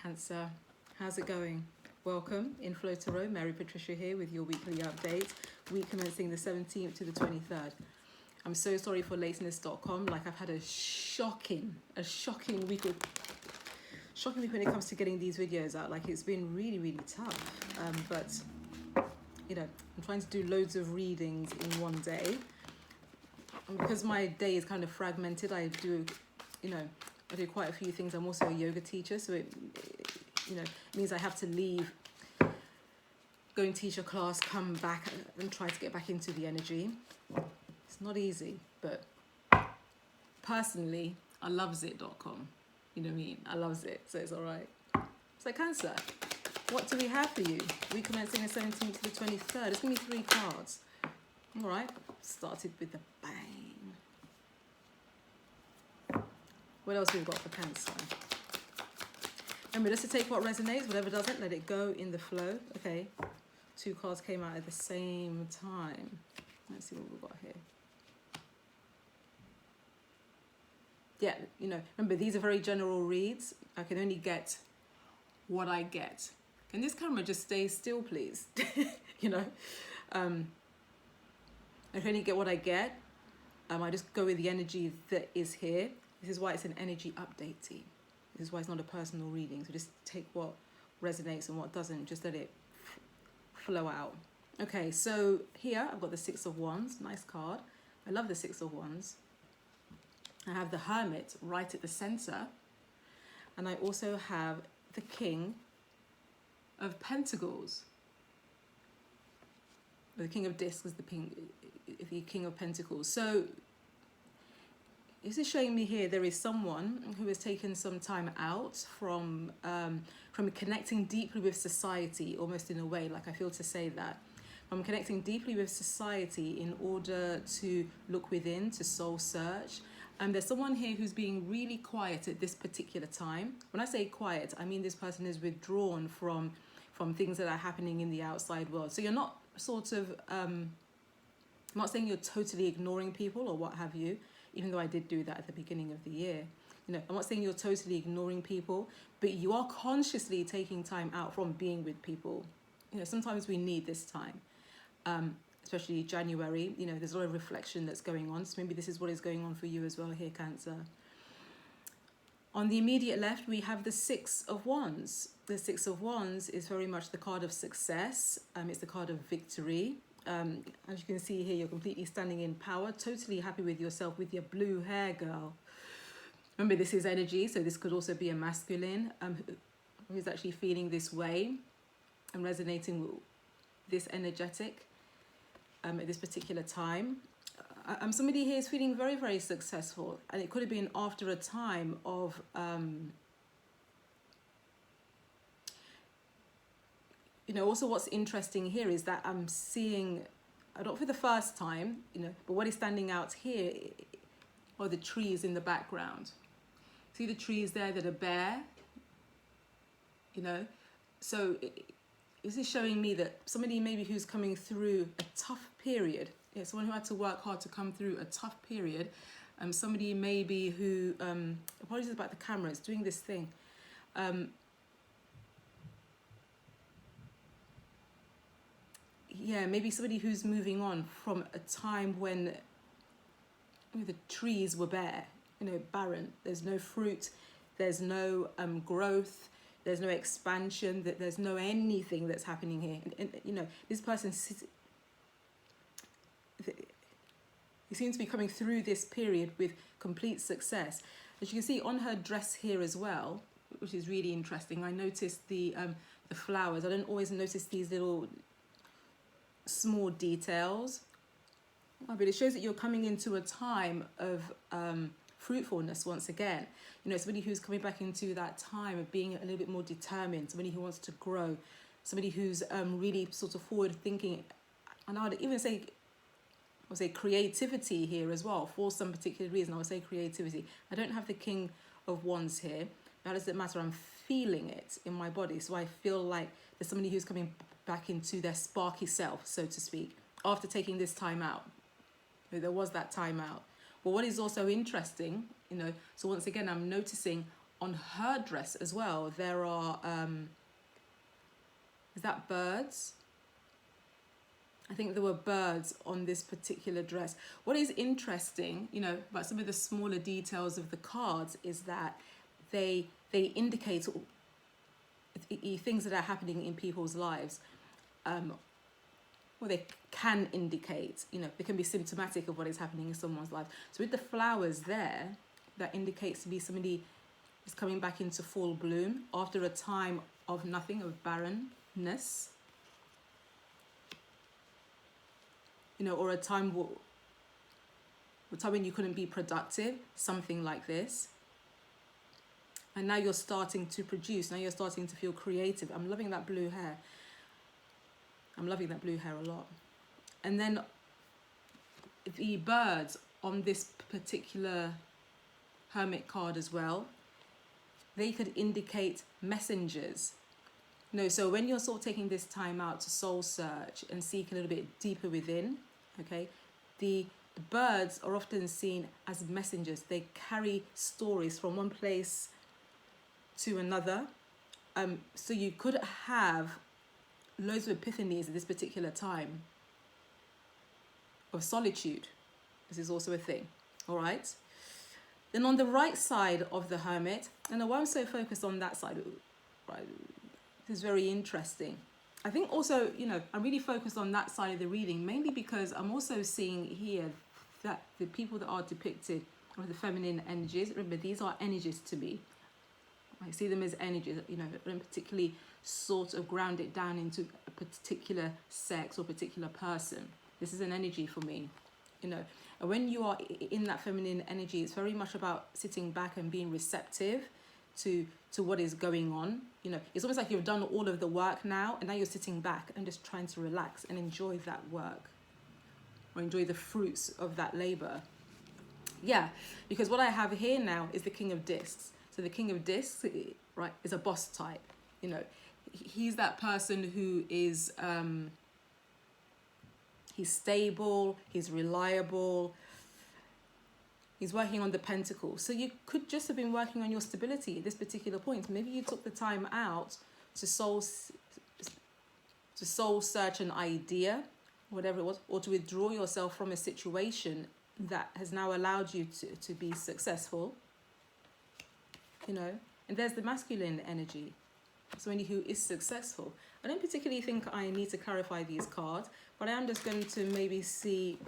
Cancer, how's it going? Welcome, Inflow Tarot, Mary Patricia here with your weekly update, week commencing the 17th to the 23rd. I'm so sorry for lateness.com, like I've had a shocking week when it comes to getting these videos out. Like it's been really tough, but you know, I'm trying to do loads of readings in one day. And because my day is kind of fragmented, I do quite a few things. I'm also a yoga teacher, so it means I have to leave, go and teach a class, come back and try to get back into the energy. It's not easy, but personally, I loves it.com. You know what I mean? I loves it, so it's all right. So Cancer, what do we have for you? We commencing the 17th to the 23rd. It's going to be 3 cards. All right, started with a bang. What else we've got for Cancer? Remember, just to take what resonates, whatever doesn't, let it go in the flow. Okay, 2 cards came out at the same time. Let's see what we've got here. Yeah, remember, these are very general reads. I can only get what I get. Can this camera just stay still, please? I can only get what I get. I just go with the energy that is here. This is why it's an energy update team. This is why it's not a personal reading. So just take what resonates and what doesn't. Just let it flow out. Okay, so here I've got the 6 of Wands. Nice card. I love the 6 of Wands. I have the Hermit right at the center. And I also have the King of Pentacles. The King of Discs is the King of Pentacles. So this is showing me here there is someone who has taken some time out from connecting deeply with society, almost in a way, like I feel to say that. From connecting deeply with society in order to look within, to soul search. There's someone here who's being really quiet at this particular time. When I say quiet, I mean this person is withdrawn from things that are happening in the outside world. So you're not sort of, I'm not saying you're totally ignoring people or what have you, even though I did do that at the beginning of the year. I'm not saying you're totally ignoring people, but you are consciously taking time out from being with people. Sometimes we need this time, especially January. There's a lot of reflection that's going on. So maybe this is what is going on for you as well here, Cancer. On the immediate left, we have the 6 of Wands. The 6 of Wands is very much the card of success. It's the card of victory. As you can see here, you're completely standing in power, totally happy with yourself with your blue hair, girl. Remember, this is energy, so this could also be a masculine who's actually feeling this way and resonating with this energetic at this particular time. Somebody here is feeling very successful, and it could have been after a time of also what's interesting here is that I'm seeing, not for the first time, but what is standing out here are the trees in the background. See the trees there that are bare? So this is showing me that somebody maybe who's coming through a tough period, someone who had to work hard to come through a tough period, somebody maybe who, apologies about the camera, it's doing this thing. Maybe somebody who's moving on from a time when the trees were bare, barren. There's no fruit, there's no growth, there's no expansion, there's no anything that's happening here. And this person, he seems to be coming through this period with complete success. As you can see on her dress here as well, which is really interesting, I noticed the flowers. I don't always notice these little small details, but it shows that you're coming into a time of fruitfulness once again. Somebody who's coming back into that time of being a little bit more determined, somebody who wants to grow, somebody who's really sort of forward thinking, and I would even say, creativity here as well. For some particular reason, I would say creativity. I don't have the King of Wands here. That doesn't matter. I'm feeling it in my body. So I feel like there's somebody who's coming back into their sparky self, so to speak, after taking this time out. There was that time out. But what is also interesting, so once again, I'm noticing on her dress as well, there are, is that birds? I think there were birds on this particular dress. What is interesting, you know, about some of the smaller details of the cards is that they indicate things that are happening in people's lives. Well, they can indicate, you know, they can be symptomatic of what is happening in someone's life. So with the flowers there, that indicates to be somebody is coming back into full bloom after a time of nothing, of barrenness. You know, or a time when you couldn't be productive, something like this. And now you're starting to produce, now you're starting to feel creative. I'm loving that blue hair. I'm loving that blue hair a lot. And then the birds on this particular Hermit card as well, they could indicate messengers. No, so when you're sort of taking this time out to soul search and seek a little bit deeper within, okay, the birds are often seen as messengers. They carry stories from one place to another. So you could have loads of epiphanies at this particular time of solitude. This is also a thing, all right? Then on the right side of the Hermit, and I won't so focus on that side, right? This is very interesting. I think also, you know, I'm really focused on that side of the reading, mainly because I'm also seeing here that the people that are depicted are the feminine energies. Remember, these are energies to me. I see them as energies, you know, and particularly sort of ground it down into a particular sex or particular person. This is an energy for me, you know. And when you are in that feminine energy, it's very much about sitting back and being receptive to what is going on. You know, it's almost like you've done all of the work now, and now you're sitting back and just trying to relax and enjoy that work, or enjoy the fruits of that labor. Yeah, because what I have here now is the King of Discs. So the King of Discs, right, is a boss type. You know, he's that person who is, he's stable, he's reliable, he's working on the Pentacles. So you could just have been working on your stability at this particular point. Maybe you took the time out to soul search an idea, whatever it was, or to withdraw yourself from a situation that has now allowed you to be successful. You know, and there's the masculine energy, somebody who is successful. I don't particularly think I need to clarify these cards, but I am just going to maybe see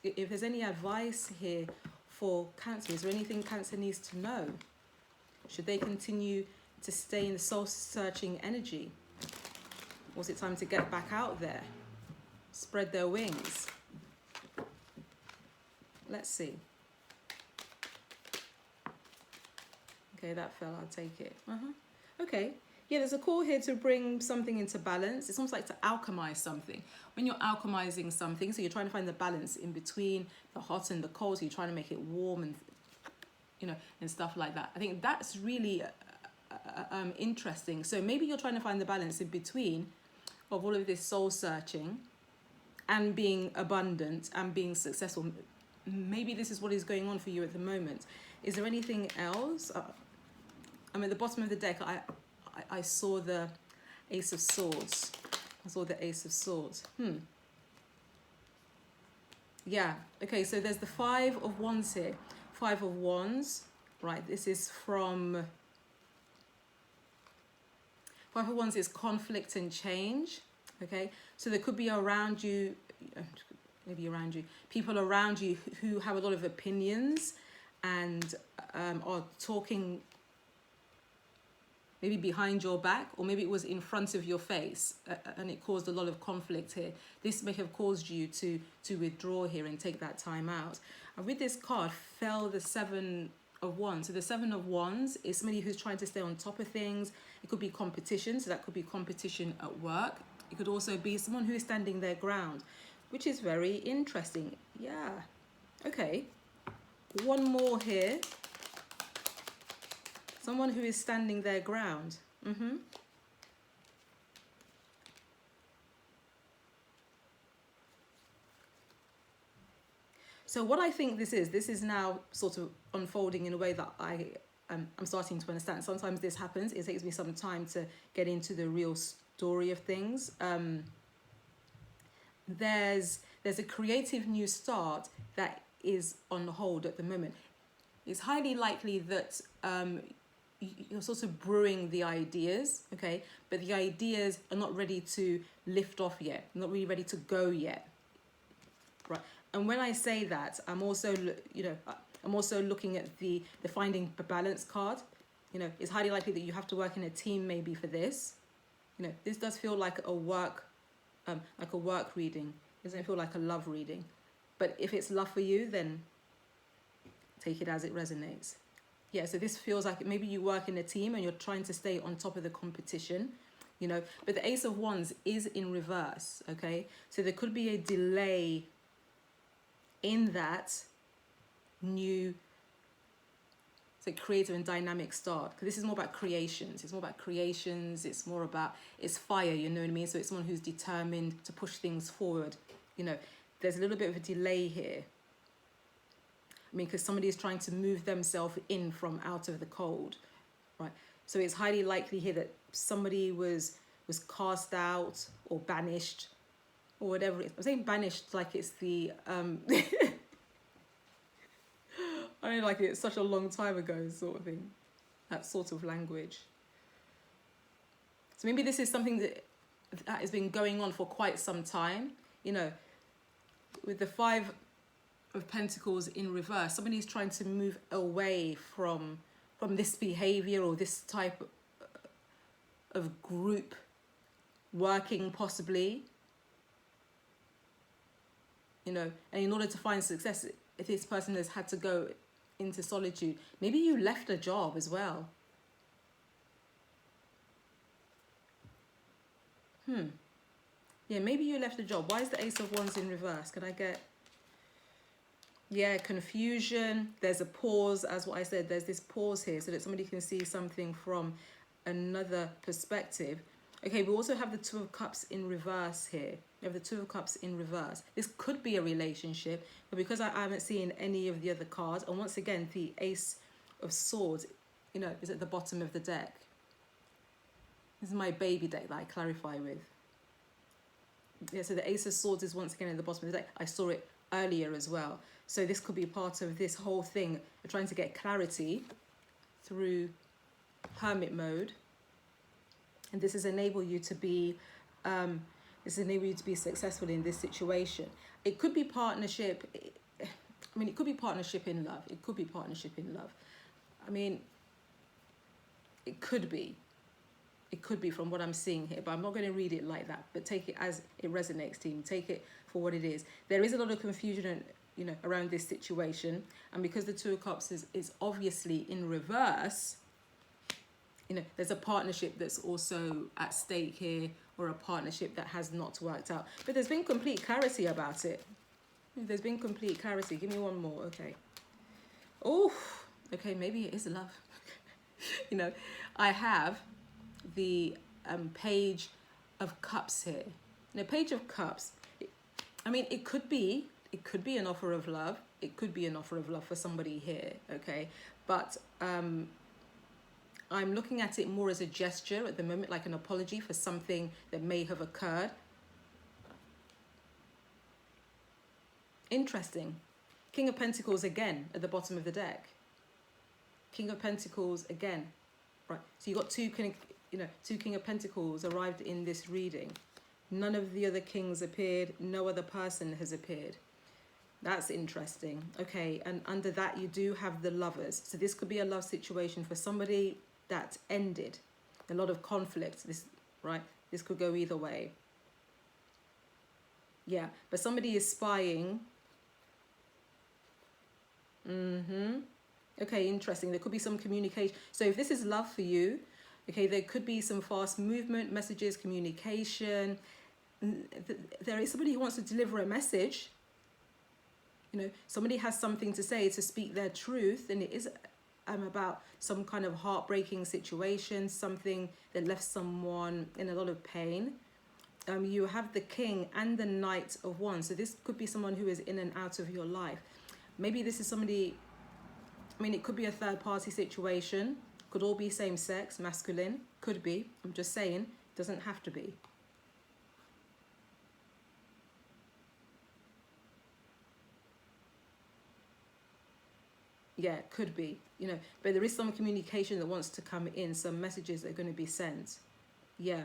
if there's any advice here for Cancer. Is there anything Cancer needs to know? Should they continue to stay in the soul-searching energy? Or is it time to get back out there? Spread their wings? Let's see. Okay, that fell, I'll take it. Okay, yeah, there's a call here to bring something into balance. It's almost like to alchemize something. When you're alchemizing something, so you're trying to find the balance in between the hot and the cold, so you're trying to make it warm and, you know, and stuff like that. I think that's really interesting. So maybe you're trying to find the balance in between of all of this soul searching and being abundant and being successful. Maybe this is what is going on for you at the moment. Is there anything else? I mean, at the bottom of the deck, I saw the Ace of Swords. I saw the Ace of Swords. Yeah, okay, so there's the Five of Wands here. Five of Wands, right, this is from... Five of Wands is conflict and change, okay? So there could be around you, maybe around you, people around you who have a lot of opinions and are talking maybe behind your back, or maybe it was in front of your face and it caused a lot of conflict here. This may have caused you to withdraw here and take that time out. And with this card fell the Seven of Wands. So the Seven of Wands is somebody who's trying to stay on top of things. It could be competition, so that could be competition at work. It could also be someone who is standing their ground, which is very interesting. Yeah, okay. One more here. Someone who is standing their ground. So what I think this is now sort of unfolding in a way that I I'm starting to understand. Sometimes this happens. It takes me some time to get into the real story of things. There's a creative new start that is on hold at the moment. It's highly likely that you're sort of brewing the ideas, okay, but the ideas are not ready to lift off yet, not really ready to go yet, right? And when I say that, I'm also, I'm also looking at the finding the balance card. It's highly likely that you have to work in a team maybe for this. This does feel like a work reading. It doesn't feel like a love reading. But if it's love for you, then take it as it resonates. Yeah, so this feels like maybe you work in a team and you're trying to stay on top of the competition, but the Ace of Wands is in reverse, okay? So there could be a delay in that new, so creative and dynamic start, because this is more about creations. It's more about creations. It's more about, it's fire, you know what I mean? So it's someone who's determined to push things forward. There's a little bit of a delay here. I mean, because somebody is trying to move themselves in from out of the cold, right? So it's highly likely here that somebody was cast out or banished or whatever it is. I'm saying banished like it's the, I don't know, like it's such a long time ago sort of thing, that sort of language. So maybe this is something that has been going on for quite some time, with the Five of Pentacles in reverse. Somebody's trying to move away from this behavior or this type of group working possibly, and in order to find success, if this person has had to go into solitude, maybe you left a job as well. Yeah, maybe you left a job. Why is the Ace of Wands in reverse? Can I get... Yeah, confusion. There's a pause, as what I said. There's this pause here so that somebody can see something from another perspective. Okay, we also have the Two of Cups in reverse here. We have the Two of Cups in reverse. This could be a relationship, but because I haven't seen any of the other cards, and once again, the Ace of Swords, is at the bottom of the deck. This is my baby deck that I clarify with. Yeah, so the Ace of Swords is once again at the bottom of the deck. I saw it earlier as well. So this could be part of this whole thing, trying to get clarity through hermit mode. And this has enabled you to be, successful in this situation. It could be partnership. It could be partnership in love. It could be partnership in love. It could be. It could be from what I'm seeing here, but I'm not going to read it like that. But take it as it resonates, team. Take it for what it is. There is a lot of confusion, around this situation, and because the Two of Cups is obviously in reverse, there's a partnership that's also at stake here, or a partnership that has not worked out. But there's been complete clarity about it. There's been complete clarity. Give me one more, okay. Oh, okay, maybe it is love. I have the Page of Cups here. Page of Cups, it could be an offer of love. It could be an offer of love for somebody here, okay? But I'm looking at it more as a gesture at the moment, like an apology for something that may have occurred. Interesting. King of Pentacles again at the bottom of the deck. King of Pentacles again. Right, so you got two King of Pentacles arrived in this reading. None of the other kings appeared. No other person has appeared. That's interesting. Okay, and under that you do have the Lovers. So this could be a love situation for somebody that ended. A lot of conflict. This could go either way. Yeah, but somebody is spying. Okay, interesting. There could be some communication. So if this is love for you, okay, there could be some fast movement, messages, communication. There is somebody who wants to deliver a message. Somebody has something to say, to speak their truth, and it is about some kind of heartbreaking situation, something that left someone in a lot of pain. You have the King and the Knight of Wands. So this could be someone who is in and out of your life. Maybe this is somebody I mean, it could be a third party situation. Could all be same sex, masculine. Could be. I'm just saying, doesn't have to be. Yeah, could be, you know, but there is some communication that wants to come in, some messages that are going to be sent. Yeah,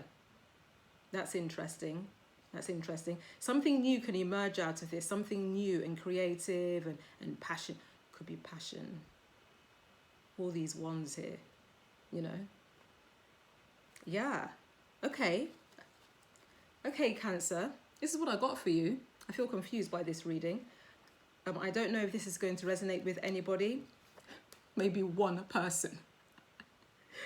that's interesting. That's interesting. Something new can emerge out of this, something new and creative and passion. Could be passion. All these wands here, you know. Yeah, okay. Okay, Cancer, this is what I got for you. I feel confused by this reading. I don't know if this is going to resonate with anybody. Maybe one person.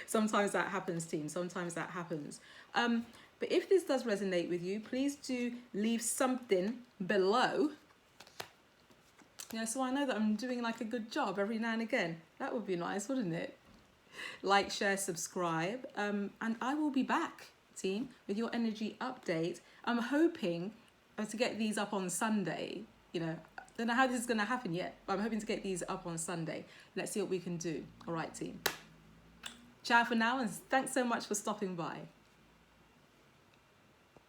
Sometimes that happens, team. Sometimes that happens. But if this does resonate with you, please do leave something below. Yeah, so I know that I'm doing like a good job every now and again. That would be nice, wouldn't it? Like, share, subscribe. And I will be back, team, with your energy update. I'm hoping to get these up on Sunday, you know. Don't know how this is going to happen yet, but I'm hoping to get these up on Sunday. Let's see what we can do. All right, team. Ciao for now, and thanks so much for stopping by.